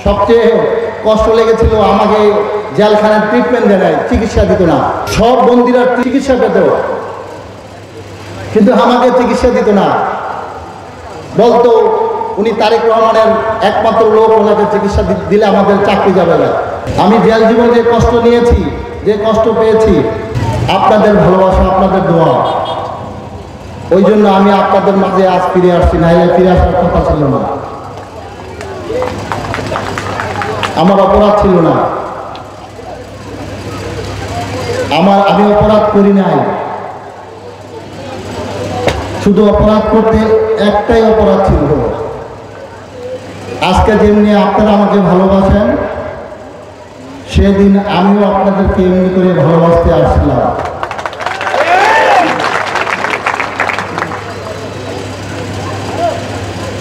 সবচেয়ে কষ্ট লেগেছিল আমাকে জেলখানার ট্রিটমেন্ট দেয়, চিকিৎসা দিত না। সব বন্দীরা চিকিৎসা পেত, কিন্তু আমাকে চিকিৎসা দিত না। বলতো উনি তারেক রহমানের একমাত্র লোক, ওনাকে চিকিৎসা দিলে আমাদের চাকরি যাবে না। আমি জেল জীবনে যে কষ্ট নিয়েছি, যে কষ্ট পেয়েছি, আপনাদের ভালোবাসা, আপনাদের দোয়া, ওই জন্য আমি আপনাদের মাঝে আজ ফিরে আসছি, নাহলে ফিরে আসার কথা ছিল না। আমার অপরাধ ছিল না, আমি অপরাধ করি নাই। শুধু অপরাধ করতে একটাই অপরাধ ছিল, আজকে যেমনি আপনারা আমাকে ভালোবাসেন, সেদিন আমিও আপনাদেরকে এমনি করে ভালোবাসতে আসছিলাম।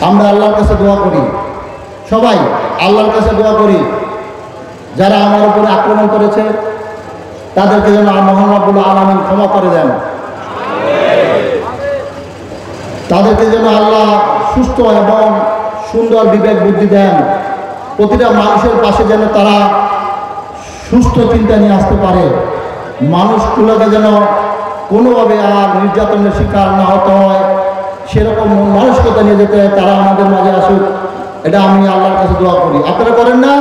আমরা আল্লাহর কাছে দোয়া করি, সবাই আল্লাহর কাছে দোয়া করি, যারা আমার উপরে আক্রমণ করেছে তাদেরকে যেন মহান রব্বুল আলামিন ক্ষমা করে দেন, তাদেরকে যেন আল্লাহ সুস্থ এবং সুন্দর বিবেক বুদ্ধি দেন। প্রতিটা মানুষের পাশে যেন তারা সুস্থ চিন্তা নিয়ে আসতে পারে, মানুষগুলোকে যেন কোনোভাবে আর নির্যাতনের শিকার না হতে হয়, সেরকম মানসিকতা নিয়ে যেতে তারা আমাদের মাঝে আসুক। এটা আমি আল্লাহর কাছে দোয়া করি। আপনারা করেন না?